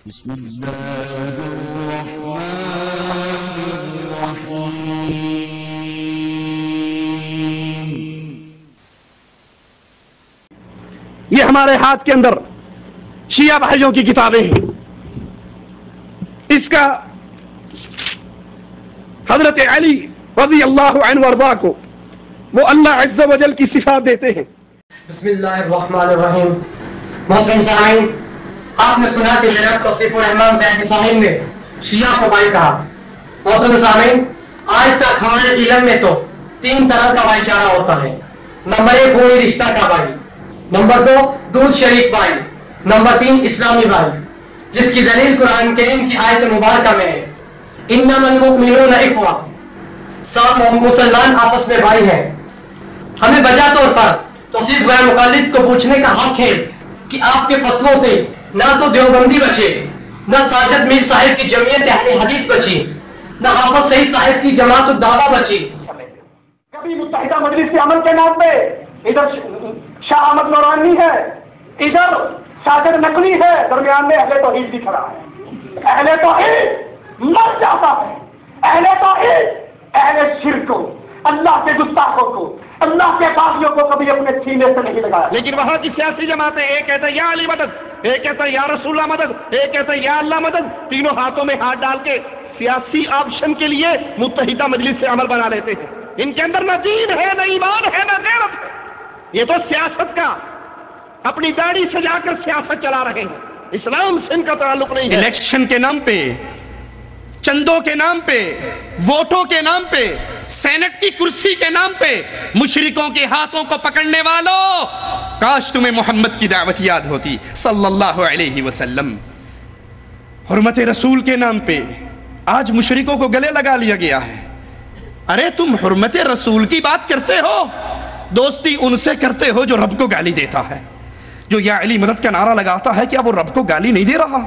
بسم اللہ الرحمن الرحیم۔ یہ ہمارے ہاتھ کے اندر شیعہ بھائیوں کی کتابیں ہیں۔ اس کا حضرت علی رضی اللہ عنہ وارضاہ کو وہ اللہ عز و جل کی صفات دیتے ہیں۔ بسم اللہ الرحمن الرحیم۔ محترم سامعین، آپ نے سنا کہ جناب توصیف الرحمان زیدی صاحب نے شیعہ کو بھائی کہا۔ محترم سامعین، آج تک ہمارے علم میں تو 3 طرح کا بھائی چارہ ہوتا ہے۔ نمبر 1 خونی رشتہ کا بھائی، نمبر 2 دودھ شریک بھائی، نمبر 3 اسلامی بھائی، جس کی دلیل قرآن کریم کی آیت مبارکہ میں ہے انما المؤمنون اخوہ، سب مسلمان آپس میں بھائی ہیں۔ ہمیں بجا طور پر توصیف غیر مقلد کو پوچھنے کا حق ہے کہ آپ کے فتووں سے نہ تو دیوبندی بچے، نہ ساجد میر صاحب کی جمعیت اہل حدیث بچی، نہ حافظ سعید صاحب کی جماعت الدعوہ بچی۔ کبھی متحدہ مجلس کے عمل کے نام پہ ادھر شاہ احمد نورانی ہے، ادھر ساجد نقوی ہے، درمیان میں اہل توحید بھی کھڑا ہے۔ اہل توحید مر جاتا ہے، اہل توحید اہل شرک کو، اللہ کے گستاخوں کو، اللہ کے باغیوں کو کبھی اپنے سینے سے نہیں لگایا۔ لیکن وہاں کی سیاسی جماعتیں ایک کہتا ہے یا علی مدد، ایک کہتا ہے یا رسول اللہ مدد، ایک کہتا ہے یا اللہ مدد، تینوں ہاتھوں میں ہاتھ ڈال کے سیاسی آپشن کے لیے متحدہ مجلس سے عمل بنا لیتے ہیں۔ ان کے اندر نہ دین ہے، نہ ایمان ہے، نہ غیرت ہے۔ یہ تو سیاست کا اپنی داڑھی سجا کر سیاست چلا رہے ہیں، اسلام سے ان کا تعلق نہیں ہے۔ الیکشن کے نام پہ، چندوں کے نام پہ، ووٹوں کے نام پہ، سینٹ کی کرسی کے نام پہ مشرکوں کے ہاتھوں کو پکڑنے والوں، کاش تمہیں محمد کی دعوت یاد ہوتی صلی اللہ علیہ وسلم۔ حرمت رسول کے نام پہ آج مشرکوں کو گلے لگا لیا گیا ہے۔ ارے تم حرمت رسول کی بات کرتے ہو، دوستی ان سے کرتے ہو جو رب کو گالی دیتا ہے۔ جو یا علی مدد کا نعرہ لگاتا ہے، کیا وہ رب کو گالی نہیں دے رہا؟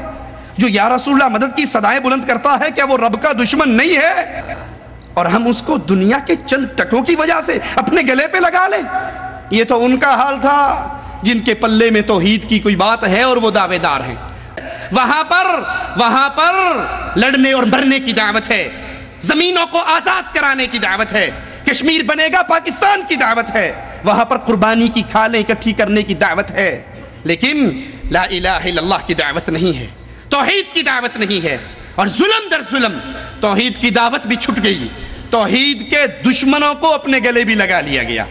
جو یا رسول اللہ مدد کی صدائیں بلند کرتا ہے، کیا وہ رب کا دشمن نہیں ہے؟ اور ہم اس کو دنیا کے چند ٹکوں کی وجہ سے اپنے گلے پہ لگا لیں۔ یہ تو ان کا حال تھا جن کے پلے میں توحید کی کوئی بات ہے اور وہ دعوے دار ہیں۔ وہاں پر لڑنے اور مرنے کی دعوت ہے، زمینوں کو آزاد کرانے کی دعوت ہے، کشمیر بنے گا پاکستان کی دعوت ہے، وہاں پر قربانی کی کھالیں اکٹھی کرنے کی دعوت ہے، لیکن لا الہ الا اللہ کی دعوت نہیں ہے، توحید کی دعوت نہیں ہے۔ اور ظلم در ظلم توحید کی دعوت بھی چھٹ گئی، توحید کے دشمنوں کو اپنے گلے بھی لگا لیا گیا۔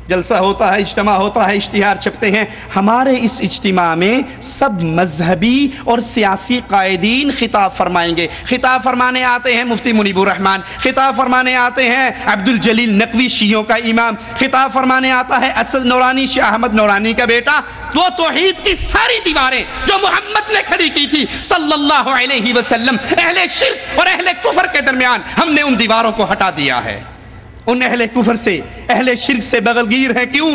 جلسہ ہوتا ہے، اجتماع ہوتا ہے، اشتہار چھپتے ہیں۔ ہمارے اس اجتماع میں سب مذہبی اور سیاسی قائدین خطاب فرمائیں گے۔ خطاب فرمانے آتے ہیں مفتی منیب الرحمان، خطاب فرمانے آتے ہیں عبد الجلیل نقوی شیعوں کا امام، خطاب فرمانے آتا ہے اسد نورانی شاہ احمد نورانی کا بیٹا۔ وہ توحید کی ساری دیواریں جو محمد نے کھڑی کی تھی صلی اللہ علیہ وسلم، اہل شرک اور اہل کفر کے درمیان ہم نے ان دیواروں کو ہٹا دیا ہے۔ ان اہل کفر سے، اہل شرک سے بغلگیر ہیں۔ کیوں؟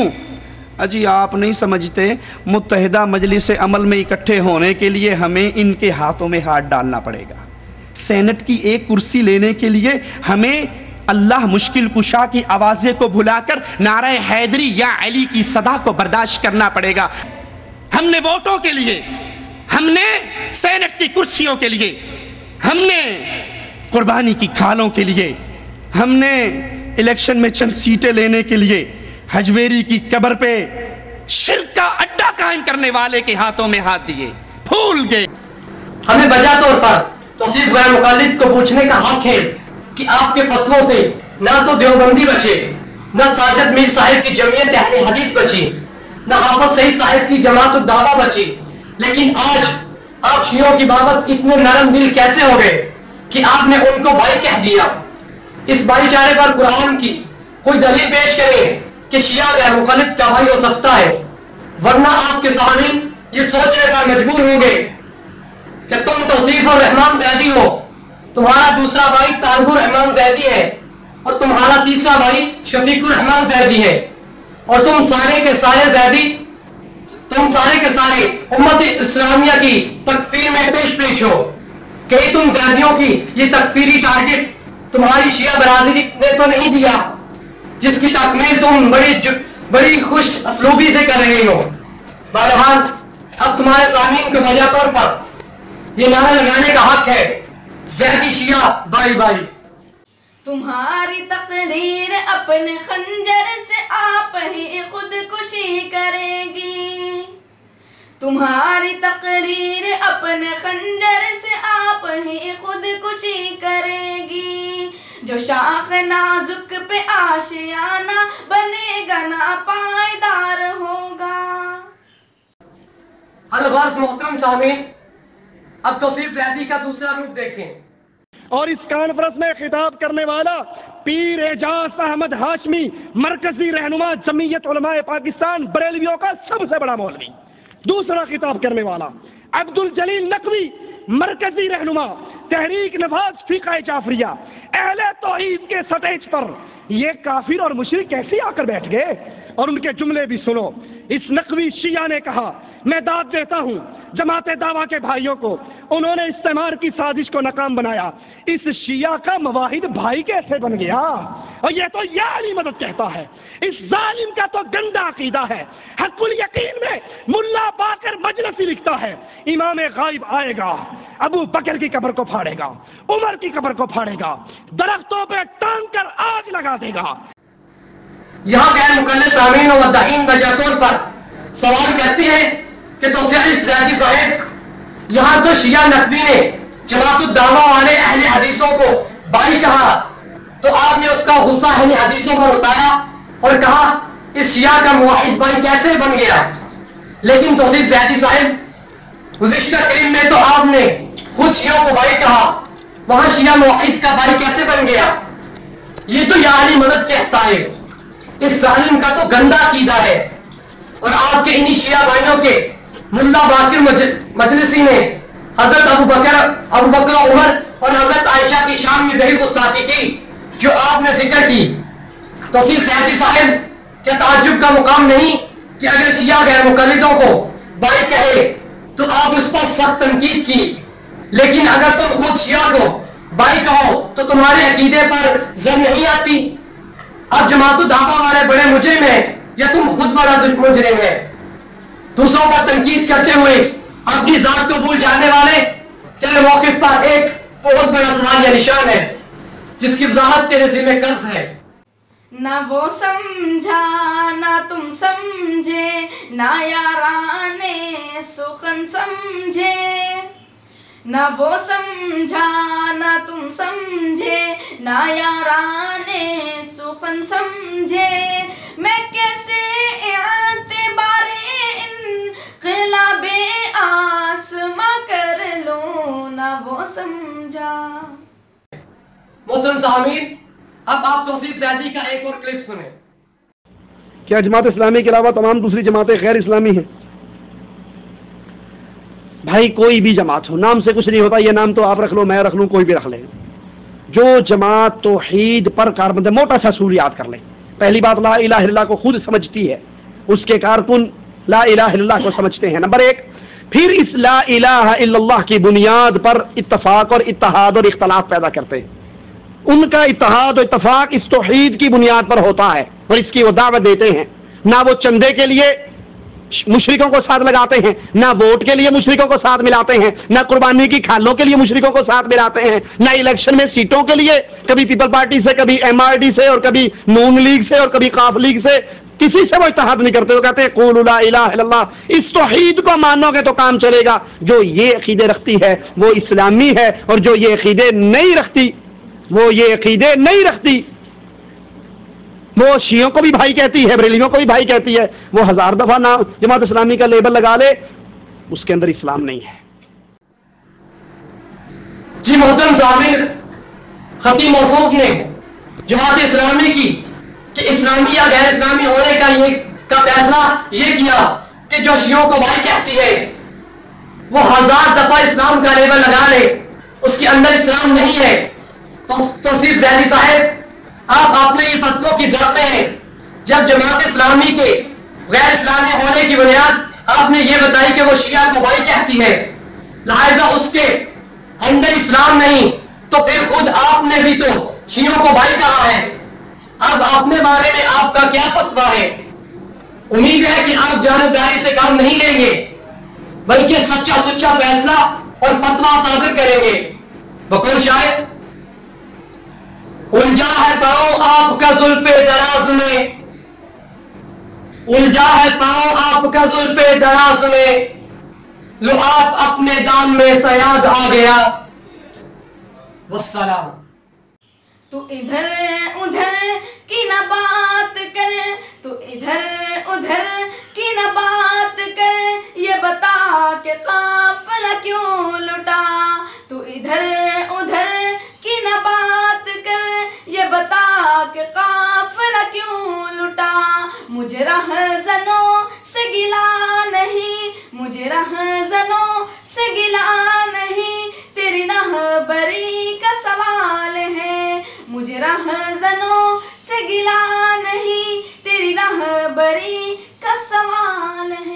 اجی آپ نہیں سمجھتے، متحدہ مجلس عمل میں اکٹھے ہونے کے لیے ہمیں ان کے ہاتھوں میں ہاتھ ڈالنا پڑے گا۔ سینٹ کی ایک کرسی لینے کے لیے ہمیں اللہ مشکل کشا کی آوازیں کو بھلا کر نعرہ حیدری یا علی کی صدا کو برداشت کرنا پڑے گا۔ ہم نے ووٹوں کے لیے، ہم نے سینٹ کی کرسیوں کے لیے، ہم نے قربانی کی کھالوں کے لیے، ہم نے الیکشن میں چند سیٹیں لینے کے لیے حجویری کی قبر پہ شرک کا اڈا قائم کرنے والے کے ہاتھوں میں ہاتھ دیے، بھول گئے۔ ہمیں بجا طور پر توصیف غیر مقلد کو پوچھنے کا حق ہے کہ آپ کے فتووں سے نہ تو دیوبندی بچے، نہ ساجد میر صاحب کی جمعیت اہل حدیث بچی، نہ حافظ سعید صاحب کی جماعت الدعوہ بچی۔ لیکن آج آپ شیعوں کی بابت اتنے نرم دل کیسے ہو گئے کہ آپ نے ان کو بھائی کہہ دیا؟ اس بھائی چارے پر قرآن کی کوئی دلیل پیش کریں کہ شیعہ غیر مقلد کا بھائی ہو سکتا ہے، ورنہ آپ کے سامعین یہ سوچنے پر مجبور ہوں گے کہ تم توصیف الرحمان زیدی ہو، تمہارا دوسرا بھائی طالب الرحمان زیدی ہے، اور تمہارا تیسرا بھائی شفیق الرحمان زیدی ہے، اور تم سارے کے سارے امت اسلامیہ کی تکفیر میں پیش ہو کہ تم زیدیوں کی یہ تکفیری ٹارگٹ تمہاری شیعہ برادری نے تو نہیں دیا، جس کی تکمیل تم بڑی خوش اسلوبی سے کر رہے ہو۔ بہرحال اب تمہارے سامعین کو بجا طور پر یہ نعرہ لگانے کا حق ہے زیدی شیعہ بائی بائی. تمہاری تقریر اپنے خنجر سے آپ ہی خودکشی کرے گی. تمہاری تقریر اپنے خنجر سے آپ ہی خودکشی کرے گی. جو شاخ نازک پہ آشیانہ بنے گا نا پائیدار ہوگا. الغرض محترم سامعین، اب توصیف زیدی کا دوسرا روپ دیکھیں. اور اس کانفرنس میں خطاب کرنے والا پیر اعجاز احمد ہاشمی، مرکزی رہنما جمعیت علماء پاکستان بریلویوں کا سب سے بڑا مولوی. دوسرا خطاب کرنے والا عبد الجلیل نقوی، مرکزی رہنما تحریک نفاذ فقہ جعفریہ. اہل توحید کے سٹیج پر یہ کافر اور مشرک کیسے آ کر بیٹھ گئے؟ اور ان کے جملے بھی سنو. اس نقوی شیعہ نے کہا، میں داد دیتا ہوں جماعت دعویٰ کے بھائیوں کو، انہوں نے استعمار کی سازش کو ناکام بنایا. اس شیعہ کا مواحد بھائی کیسے بن گیا؟ اور یہ تو یا علی مدد کہتا ہے. اس ظالم کا تو گندا عقیدہ ہے. حق الیقین میں ملا باقر مجلسی لکھتا ہے، امام غائب آئے گا، ابو بکر کی قبر کو پھاڑے گا، عمر کی قبر کو پھاڑے گا، درختوں پہ ٹانگ کر آگ لگا دے گا. یہاں غیر مقلد سامعین و مدعین وجہ طور پر سوال کرتے ہیں کہ توصیف زیدی صاحب، یہاں تو شیعہ نقوی نے جماعت الدعویٰ والے اہل حدیثوں کو بائی کہا، تو آپ نے اس کا غصہ اہل حدیثوں پر اتارا اور کہا اس شیعہ کا موحد بھائی کیسے بن گیا. لیکن توصیف زیدی صاحب، گزشتہ کریم میں تو آپ نے خود شیعوں کو بھائی کہا، وہاں شیعہ موحد کا بھائی کیسے بن گیا؟ یہ تو یا علی مدد کہتا ہے. اس ظالم کا تو گندا عقیدہ ہے. اور آپ کے انہی شیعہ بھائیوں کے ملا باقر مجلسی نے حضرت ابو بکر عمر اور حضرت عائشہ کی شان میں وہی گستاخی کی جو آپ نے ذکر کی. توصیف زیدی صاحب، کیا تعجب کا مقام نہیں کہ اگر شیعہ غیر مقلدوں کو بائی کہے تو آپ اس پر سخت تنقید کی، لیکن اگر تم خود شیعہ کو بائی کہو تو تمہارے عقیدے پر زر نہیں آتی؟ اب جماعت الدعویٰ والے بڑے مجرم ہیں یا تم خود بڑا مجرم ہے؟ دوسروں پر تنقید کرتے ہوئے اپنی ذات کو بھول جانے والے تیرے موقف پر ایک بہت بڑا سوال یا نشان ہے جس کی وضاحت تیرے ذمہ قرض ہے. نہ وہ سمجھا نہ تم سمجھے، نہ یارانے سخن سمجھے. نہ وہ سمجھا نہ تم سمجھے، نہ یارانے سخن سمجھے. میں کیسے اعتبار انقلاب آسماں کر لوں، نہ وہ سمجھا. محترم سامعین، اب آپ توصیف زیدی کا ایک اور کلپ سنیں. کیا جماعت اسلامی کے علاوہ تمام دوسری جماعتیں غیر اسلامی ہیں؟ بھائی کوئی بھی جماعت ہو، نام سے کچھ نہیں ہوتا. یہ نام تو آپ رکھ لو، میں رکھ لوں، کوئی بھی رکھ لے. جو جماعت توحید پر کاربند ہے، موٹا سا اصول یاد کر لیں. پہلی بات، لا الہ الا اللہ کو خود سمجھتی ہے، اس کے کارکن لا الہ الا اللہ کو سمجھتے ہیں. نمبر ایک، پھر اس لا الہ الا اللہ کی بنیاد پر اتفاق اور اتحاد اور اختلاف پیدا کرتے ہیں. ان کا اتحاد و اتفاق اس توحید کی بنیاد پر ہوتا ہے اور اس کی وہ دعوت دیتے ہیں. نہ وہ چندے کے لیے مشرکوں کو ساتھ لگاتے ہیں، نہ ووٹ کے لیے مشرکوں کو ساتھ ملاتے ہیں، نہ قربانی کی کھالوں کے لیے مشرکوں کو ساتھ ملاتے ہیں، نہ الیکشن میں سیٹوں کے لیے کبھی پیپل پارٹی سے، کبھی ایم آر ڈی سے، اور کبھی نون لیگ سے، اور کبھی قاف لیگ سے. کسی سے وہ اتحاد نہیں کرتے. وہ کہتے ہیں قولوا لا الہ الا اللہ. اس توحید کو مانو گے تو کام چلے گا. جو یہ عقیدے رکھتی ہے وہ اسلامی ہے، اور جو یہ عقیدے نہیں رکھتی وہ شیعوں کو بھی بھائی کہتی ہے، بریلیوں کو بھی بھائی کہتی ہے. وہ 1000 دفعہ نام جماعت اسلامی کا لیبل لگا لے، اس کے اندر اسلام نہیں ہے. جی محترم سامعین، خطیب موصوف نے جماعت اسلامی کی کہ اسلامی یا غیر اسلامی ہونے کا فیصلہ یہ کیا کہ جو شیعوں کو بھائی کہتی ہے وہ 1000 دفعہ اسلام کا لیبل لگا لے، اس کے اندر اسلام نہیں ہے. توصیف زیدی صاحب، آپ اپنے یہ فتووں کی ضرورت میں ہیں. جب جماعت اسلامی کے غیر اسلامی ہونے کی بنیاد آپ نے یہ بتائی کہ وہ شیعہ کو بھائی کہتی ہے، لہذا اس کے اندر اسلام نہیں، تو پھر خود آپ نے بھی تو شیعوں کو بھائی کہا ہے. اب اپنے بارے میں آپ کا کیا فتویٰ ہے؟ امید ہے کہ آپ جانبداری سے کام نہیں لیں گے، بلکہ سچا سچا فیصلہ اور فتویٰ صادر کریں گے. بقول شاعر الجھا ہے پاؤں آپ کا زلف دراز میں، الجھا ہے پاؤں آپ کا زلف دراز میں، لو آپ اپنے دام میں سیاد آ گیا. والسلام. تو ادھر ادھر کی نہ بات کر، تو ادھر ادھر کی نہ بات کر، یہ بتا کہ قافلہ کیوں لٹا. تو ادھر ادھر کی نہ بات کر، یہ بتا کہ قافلہ کیوں لٹا. مجھے رہزنوں سے گلا نہیں، مجھے رہزنوں سے گلا نہیں، تیری رہبری کا سوال ہے. مجھے رہزنوں سے گلا نہیں، تیری رہبری کا سوال ہے.